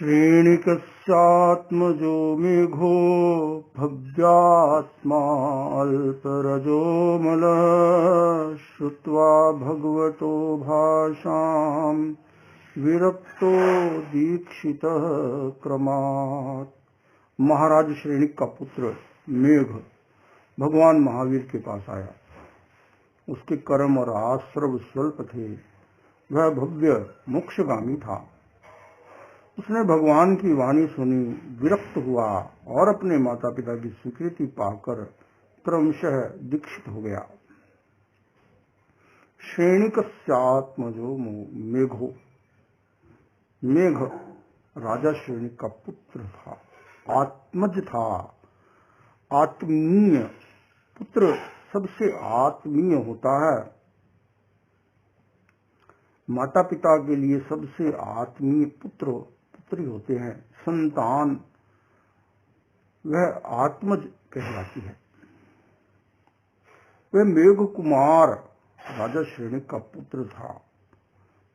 श्रेणिकस्यात्मजो मेघो भव्यात्माल्परजो मलः श्रुत्वा भगवतो भाषां विरक्तो दीक्षितः क्रमात्। महाराज श्रेणिक का पुत्र मेघ भगवान महावीर के पास आया। उसके कर्म और आश्रव स्वल्प थे। वह भव्य मोक्षगामी था। उसने भगवान की वाणी सुनी, विरक्त हुआ और अपने माता पिता की स्वीकृति पाकर क्रमशः दीक्षित हो गया। श्रेणिकस्यात्मजो मेघो, मेघ राजा श्रेणिक का पुत्र था, आत्मज था, आत्मीय। पुत्र सबसे आत्मीय होता है। माता पिता के लिए सबसे आत्मीय पुत्र पुत्री होते हैं। संतान वह आत्मज कहलाती है। वह मेघ कुमार राजा श्रेणिक का पुत्र था,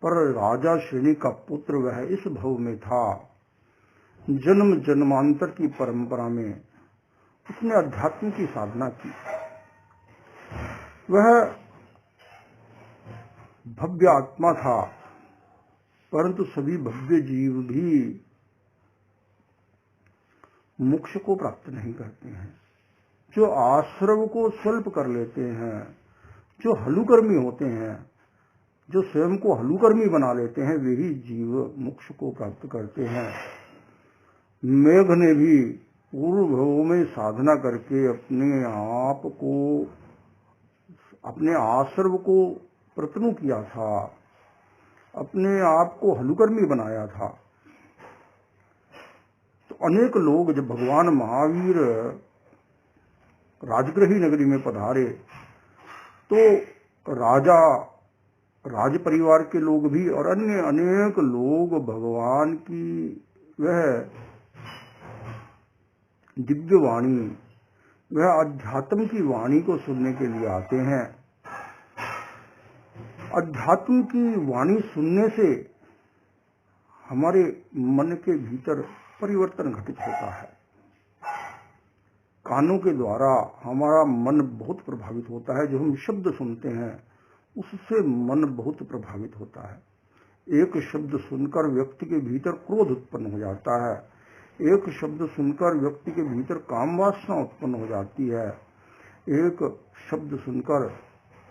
पर राजा श्रेणिक का पुत्र वह इस भव में था। जन्म जन्मांतर की परंपरा में उसने अध्यात्म की साधना की। वह भव्य आत्मा था, परंतु सभी भव्य जीव भी मोक्ष को प्राप्त नहीं करते हैं। जो आश्रव को स्वल्प कर लेते हैं, जो हलुकर्मी होते हैं, जो स्वयं को हलुकर्मी बना लेते हैं, वे ही जीव मोक्ष को प्राप्त करते हैं। मेघ ने भी पूर्व भव में साधना करके अपने आप को, अपने आश्रव को प्रतनु किया था, अपने आप को हलुकर्मी बनाया था। तो अनेक लोग जब भगवान महावीर राजगृही नगरी में पधारे तो राजा, राज परिवार के लोग भी और अन्य अनेक लोग भगवान की वह दिव्य वाणी, वह अध्यात्म की वाणी को सुनने के लिए आते हैं। अध्यात्म की वाणी सुनने से हमारे मन के भीतर परिवर्तन घटित होता है। कानों के द्वारा हमारा मन बहुत प्रभावित होता है। जो हम शब्द सुनते हैं उससे मन बहुत प्रभावित होता है। एक शब्द सुनकर व्यक्ति के भीतर क्रोध उत्पन्न हो जाता है। एक शब्द सुनकर व्यक्ति के भीतर काम वासना उत्पन्न हो जाती है। एक शब्द सुनकर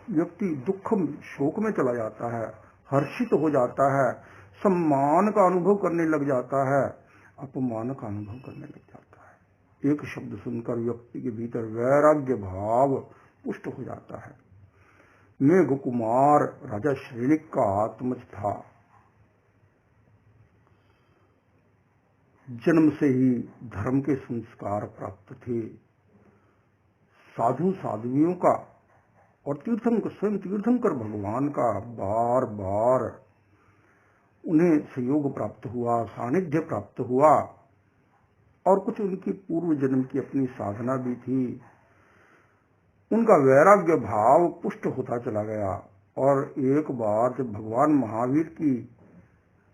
व्यक्ति दुख शोक में चला जाता है, हर्षित हो जाता है, सम्मान का अनुभव करने लग जाता है, अपमान का अनुभव करने लग जाता है। एक शब्द सुनकर व्यक्ति के भीतर वैराग्य भाव पुष्ट हो जाता है। मेघ कुमार राजा श्रेणिक का आत्मज था। जन्म से ही धर्म के संस्कार प्राप्त थे। साधु साध्वियों का और तीर्थंकर, स्वयं तीर्थंकर भगवान का बार बार उन्हें सहयोग प्राप्त हुआ, सानिध्य प्राप्त हुआ। और कुछ उनकी पूर्व जन्म की अपनी साधना भी थी। उनका वैराग्य भाव पुष्ट होता चला गया। और एक बार जब भगवान महावीर की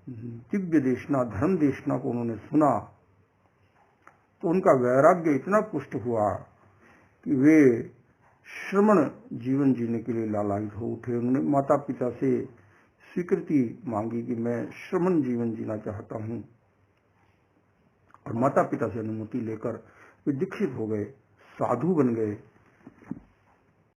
दिव्य देशना, धर्म देशना को उन्होंने सुना तो उनका वैराग्य इतना पुष्ट हुआ कि वे श्रमण जीवन जीने के लिए लालायित हो उठे। उन्होंने माता पिता से स्वीकृति मांगी कि मैं श्रमण जीवन जीना चाहता हूं, और माता पिता से अनुमति लेकर वे दीक्षित हो गए, साधु बन गए।